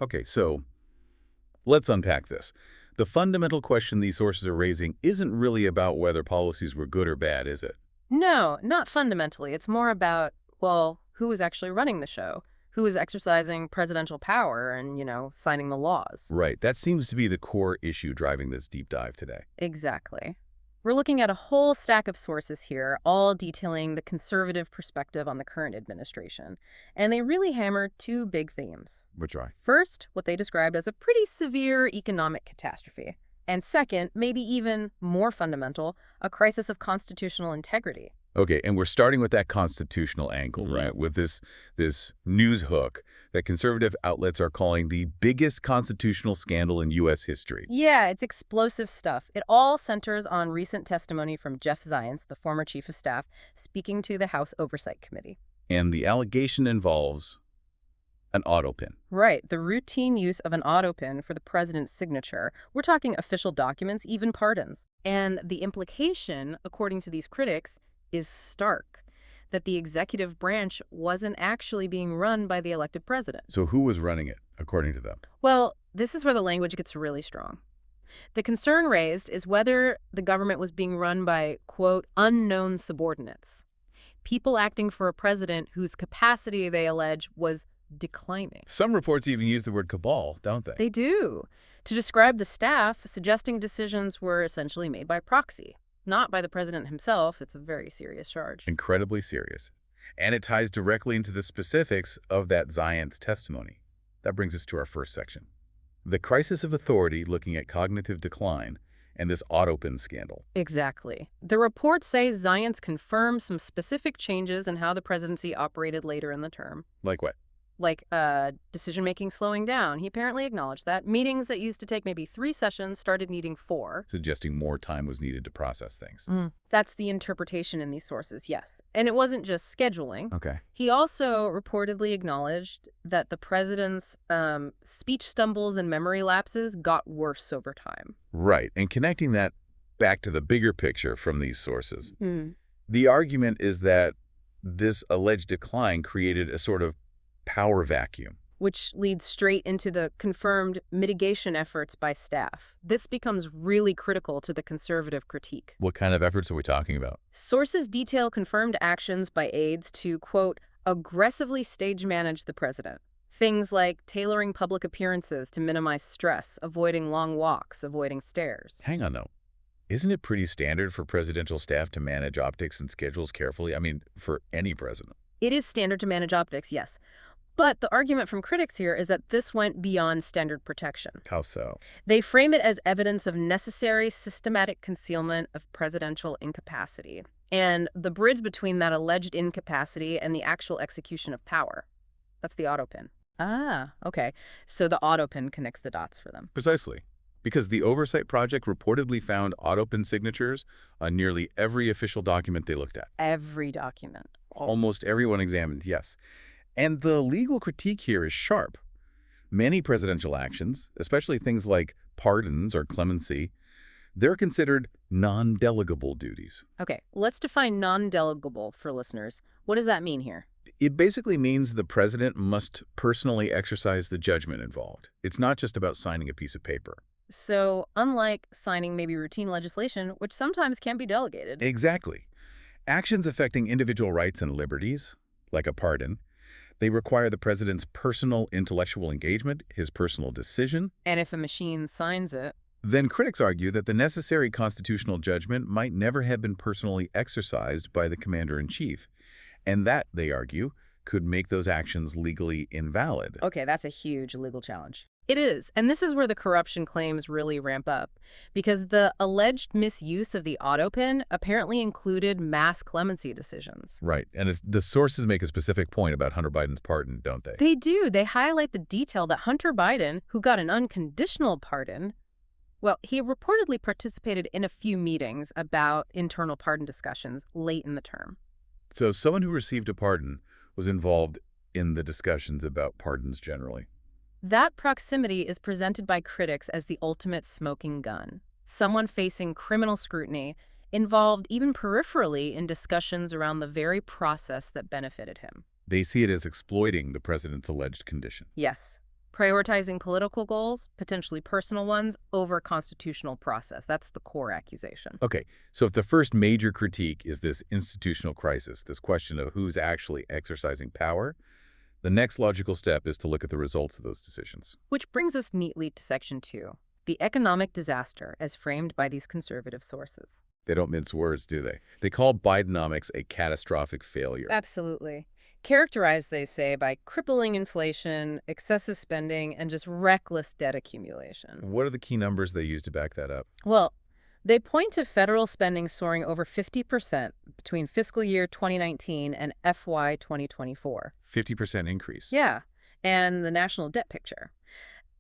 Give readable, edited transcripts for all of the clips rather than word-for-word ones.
Okay, so let's unpack this. The fundamental question these sources are raising isn't really about whether policies were good or bad, is it? No, not fundamentally. It's more about, well, who was actually running the show? Who was exercising presidential power and, signing the laws? Right. That seems to be the core issue driving this deep dive today. Exactly. We're looking at a whole stack of sources here, all detailing the conservative perspective on the current administration. And they really hammer two big themes. Which are? First, what they described as a pretty severe economic catastrophe. And second, maybe even more fundamental, a crisis of constitutional integrity. Okay, and we're starting with that constitutional angle, right? With this news hook that conservative outlets are calling the biggest constitutional scandal in U.S. history. Yeah, it's explosive stuff. It all centers on recent testimony from Jeff Zients, the former chief of staff, speaking to the House Oversight Committee. And the allegation involves an AUTOPEN. Right, the routine use of an AUTOPEN for the president's signature. We're talking official documents, even pardons. And the implication, according to these critics, is stark, that the executive branch wasn't actually being run by the elected president. So who was running it, according to them? Well, this is where the language gets really strong. The concern raised is whether the government was being run by, quote, unknown subordinates, people acting for a president whose capacity, they allege, was declining. Some reports even use the word cabal, don't they? They do, to describe the staff, suggesting decisions were essentially made by proxy. Not by the president himself. It's a very serious charge. Incredibly serious. And it ties directly into the specifics of that Zients testimony. That brings us to our first section. The crisis of authority looking at cognitive decline and this AUTOPEN scandal. Exactly. The report says Zients confirmed some specific changes in how the presidency operated later in the term. Like what? Like decision-making slowing down. He apparently acknowledged that. Meetings that used to take maybe 3 sessions started needing 4. Suggesting more time was needed to process things. That's the interpretation in these sources, yes. And it wasn't just scheduling. Okay. He also reportedly acknowledged that the president's speech stumbles and memory lapses got worse over time. Right. And connecting that back to the bigger picture from these sources, the argument is that this alleged decline created a sort of power vacuum. Which leads straight into the confirmed mitigation efforts by staff. This becomes really critical to the conservative critique. What kind of efforts are we talking about? Sources detail confirmed actions by aides to, quote, aggressively stage manage the president. Things like tailoring public appearances to minimize stress, avoiding long walks, avoiding stairs. Hang on, though. Isn't it pretty standard for presidential staff to manage optics and schedules carefully? I mean, for any president. It is standard to manage optics, yes. But the argument from critics here is that this went beyond standard protection. How so? They frame it as evidence of necessary systematic concealment of presidential incapacity and the bridge between that alleged incapacity and the actual execution of power. That's the AUTOPEN. Ah, okay. So the AUTOPEN connects the dots for them. Precisely. Because the Oversight Project reportedly found AUTOPEN signatures on nearly every official document they looked at. Every document. Almost everyone examined, yes. And the legal critique here is sharp. Many presidential actions, especially things like pardons or clemency, they're considered non-delegable duties. Okay, let's define non-delegable for listeners. What does that mean here? It basically means the president must personally exercise the judgment involved. It's not just about signing a piece of paper. So, unlike signing maybe routine legislation, which sometimes can be delegated. Exactly. Actions affecting individual rights and liberties, like a pardon, they require the president's personal intellectual engagement, his personal decision. And if a machine signs it? Then critics argue that the necessary constitutional judgment might never have been personally exercised by the commander-in-chief. And that, they argue, could make those actions legally invalid. Okay, that's a huge legal challenge. It is, and this is where the corruption claims really ramp up, because the alleged misuse of the AUTOPEN apparently included mass clemency decisions. Right, and the sources make a specific point about Hunter Biden's pardon, don't they? They do. They highlight the detail that Hunter Biden, who got an unconditional pardon, well, he reportedly participated in a few meetings about internal pardon discussions late in the term. So someone who received a pardon was involved in the discussions about pardons generally. That proximity is presented by critics as the ultimate smoking gun. Someone facing criminal scrutiny, involved even peripherally in discussions around the very process that benefited him. They see it as exploiting the president's alleged condition. Yes. prioritizing political goals, potentially personal ones, over constitutional process. That's the core accusation. Okay, so if the first major critique is this institutional crisis, this question of who's actually exercising power, the next logical step is to look at the results of those decisions. Which brings us neatly to Section 2, the economic disaster as framed by these conservative sources. They don't mince words, do they? They call Bidenomics a catastrophic failure. Absolutely. Characterized, they say, by crippling inflation, excessive spending, and just reckless debt accumulation. What are the key numbers they use to back that up? Well, they point to federal spending soaring over 50% between fiscal year 2019 and FY 2024. 50% increase. Yeah, and the national debt picture.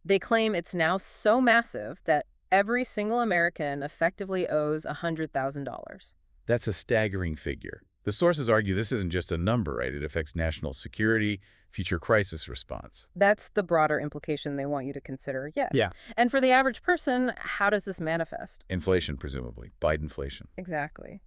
They claim it's now so massive that every single American effectively owes $100,000. That's a staggering figure. The sources argue this isn't just a number, right? It affects national security, future crisis response. That's the broader implication they want you to consider, yes. Yeah. And for the average person, how does this manifest? Inflation, presumably. Bidenflation. Exactly.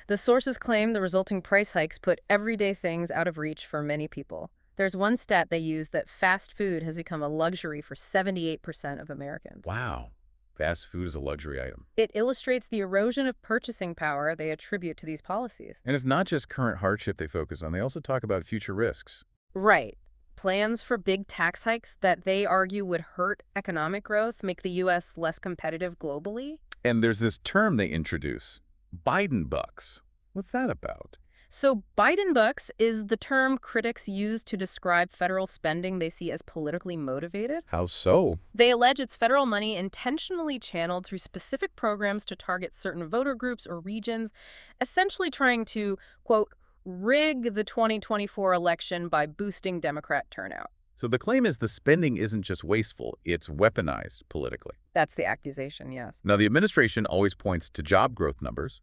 The sources claim the resulting price hikes put everyday things out of reach for many people. There's one stat they use that fast food has become a luxury for 78% of Americans. Wow. Fast food is a luxury item. It illustrates the erosion of purchasing power they attribute to these policies. And it's not just current hardship they focus on. They also talk about future risks. Right. Plans for big tax hikes that they argue would hurt economic growth, make the U.S. less competitive globally. And there's this term they introduce, Biden bucks. What's that about? So Biden bucks is the term critics use to describe federal spending they see as politically motivated. How so? They allege it's federal money intentionally channeled through specific programs to target certain voter groups or regions, essentially trying to, quote, rig the 2024 election by boosting Democrat turnout. So the claim is the spending isn't just wasteful, it's weaponized politically. That's the accusation, yes. Now, the administration always points to job growth numbers,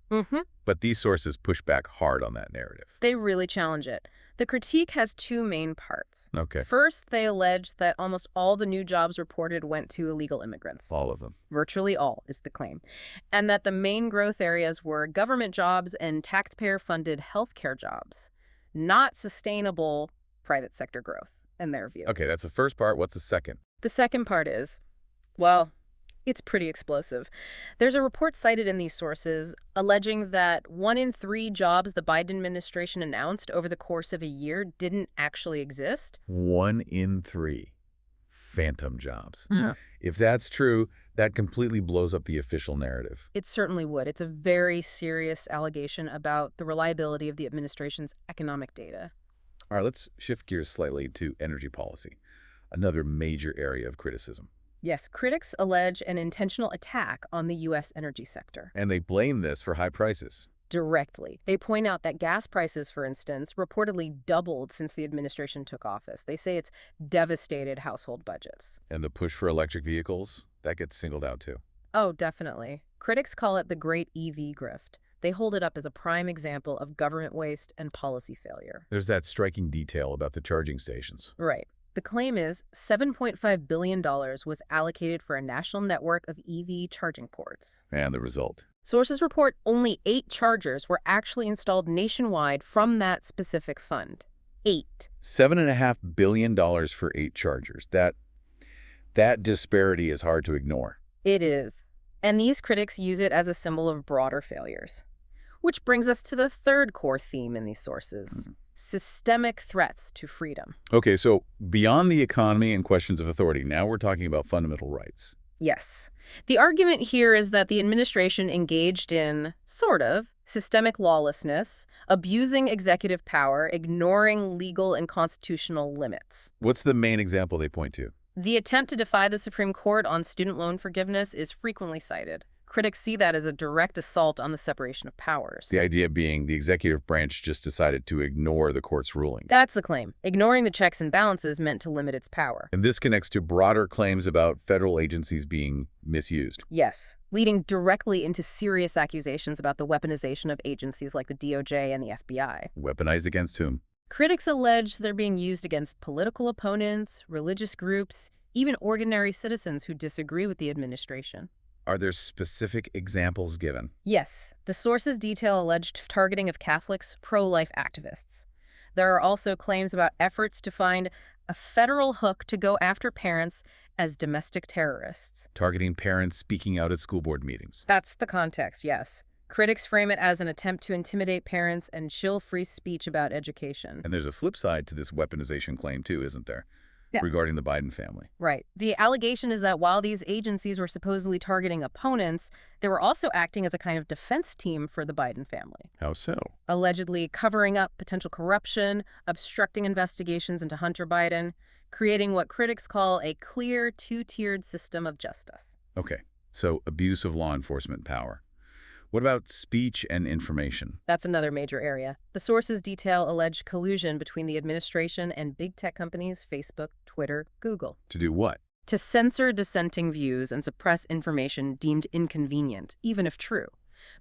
but these sources push back hard on that narrative. They really challenge it. The critique has two main parts. Okay. First, they allege that almost all the new jobs reported went to illegal immigrants. All of them. Virtually all is the claim. And that the main growth areas were government jobs and taxpayer-funded healthcare jobs, not sustainable private sector growth, in their view. Okay, that's the first part. What's the second? The second part is, well, it's pretty explosive. There's a report cited in these sources alleging that 1 in 3 jobs the Biden administration announced over the course of a year didn't actually exist. 1 in 3. Phantom jobs. Yeah. If that's true, that completely blows up the official narrative. It certainly would. It's a very serious allegation about the reliability of the administration's economic data. All right, let's shift gears slightly to energy policy, another major area of criticism. Yes, critics allege an intentional attack on the U.S. energy sector. And they blame this for high prices. Directly. They point out that gas prices, for instance, reportedly doubled since the administration took office. They say it's devastated household budgets. And the push for electric vehicles, that gets singled out too. Oh, definitely. Critics call it the great EV grift. They hold it up as a prime example of government waste and policy failure. There's that striking detail about the charging stations. Right. The claim is $7.5 billion was allocated for a national network of EV charging ports. And the result? Sources report only 8 chargers were actually installed nationwide from that specific fund. 8. $7.5 billion for 8 chargers. That disparity is hard to ignore. It is. And these critics use it as a symbol of broader failures. Which brings us to the third core theme in these sources. Systemic threats to freedom. Okay, so beyond the economy and questions of authority, now we're talking about fundamental rights. Yes. The argument here is that the administration engaged in, sort of, systemic lawlessness, abusing executive power, ignoring legal and constitutional limits. What's the main example they point to? The attempt to defy the Supreme Court on student loan forgiveness is frequently cited. Critics see that as a direct assault on the separation of powers. The idea being the executive branch just decided to ignore the court's ruling. That's the claim. Ignoring the checks and balances meant to limit its power. And this connects to broader claims about federal agencies being misused. Yes, leading directly into serious accusations about the weaponization of agencies like the DOJ and the FBI. Weaponized against whom? Critics allege they're being used against political opponents, religious groups, even ordinary citizens who disagree with the administration. Are there specific examples given? Yes. The sources detail alleged targeting of Catholics, pro-life activists. There are also claims about efforts to find a federal hook to go after parents as domestic terrorists. Targeting parents speaking out at school board meetings. That's the context, yes. Critics frame it as an attempt to intimidate parents and chill free speech about education. And there's a flip side to this weaponization claim, too, isn't there? Yeah. Regarding the Biden family. Right. The allegation is that while these agencies were supposedly targeting opponents, they were also acting as a kind of defense team for the Biden family. How so? Allegedly covering up potential corruption, obstructing investigations into Hunter Biden, creating what critics call a clear two-tiered system of justice. Okay, so abuse of law enforcement power. What about speech and information? That's another major area. The sources detail alleged collusion between the administration and big tech companies Facebook, Twitter, Google. To do what? To censor dissenting views and suppress information deemed inconvenient, even if true.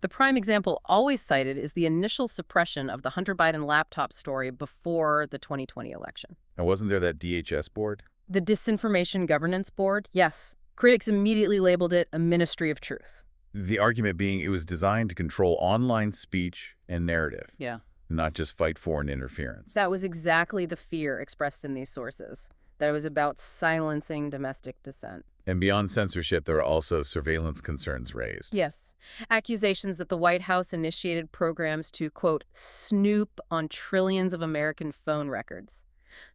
The prime example always cited is the initial suppression of the Hunter Biden laptop story before the 2020 election. And wasn't there that DHS board? The Disinformation Governance Board, yes. Critics immediately labeled it a ministry of truth. The argument being it was designed to control online speech and narrative. Yeah. Not just fight foreign interference. That was exactly the fear expressed in these sources, that it was about silencing domestic dissent. And beyond censorship, there are also surveillance concerns raised. Yes. Accusations that the White House initiated programs to, quote, snoop on trillions of American phone records.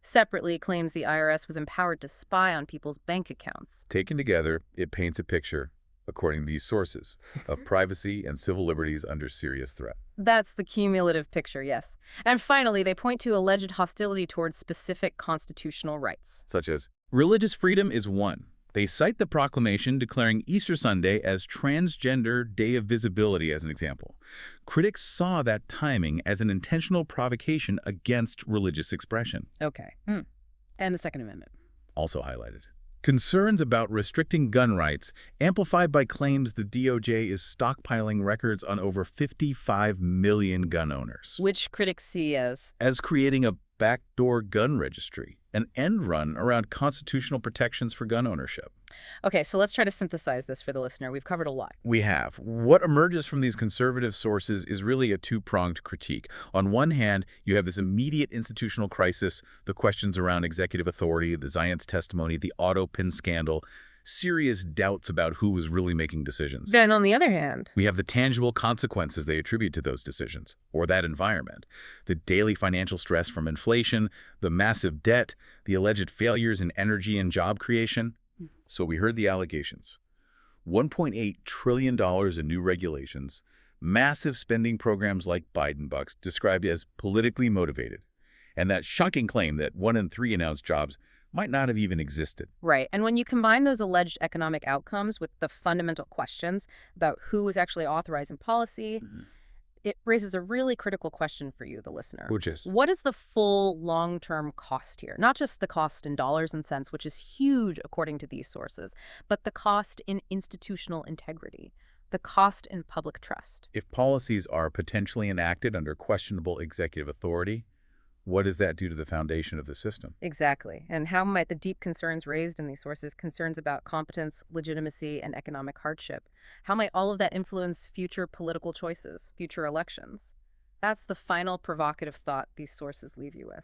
Separately, claims the IRS was empowered to spy on people's bank accounts. Taken together, it paints a picture, according to these sources, of privacy and civil liberties under serious threat. That's the cumulative picture, yes. And finally, they point to alleged hostility towards specific constitutional rights. Such as, religious freedom is one. They cite the proclamation declaring Easter Sunday as Transgender Day of Visibility as an example. Critics saw that timing as an intentional provocation against religious expression. Okay. And the Second Amendment. Also highlighted. Concerns about restricting gun rights, amplified by claims the DOJ is stockpiling records on over 55 million gun owners. Which critics see as creating a backdoor gun registry, an end run around constitutional protections for gun ownership. Okay, so let's try to synthesize this for the listener. We've covered a lot. We have. What emerges from these conservative sources is really a two-pronged critique. On one hand, you have this immediate institutional crisis, the questions around executive authority, the Zients testimony, the AUTOPEN scandal, serious doubts about who was really making decisions. Then on the other hand, we have the tangible consequences they attribute to those decisions, or that environment. The daily financial stress from inflation, the massive debt, the alleged failures in energy and job creation. So we heard the allegations. $1.8 trillion in new regulations, massive spending programs like Biden bucks described as politically motivated, and that shocking claim that 1 in 3 announced jobs might not have even existed. Right. And when you combine those alleged economic outcomes with the fundamental questions about who is actually authorizing policy, it raises a really critical question for you, the listener. Which is? What is the full long-term cost here? Not just the cost in dollars and cents, which is huge according to these sources, but the cost in institutional integrity, the cost in public trust. If policies are potentially enacted under questionable executive authority, what does that do to the foundation of the system? Exactly. And how might the deep concerns raised in these sources, concerns about competence, legitimacy, and economic hardship, how might all of that influence future political choices, future elections? That's the final provocative thought these sources leave you with.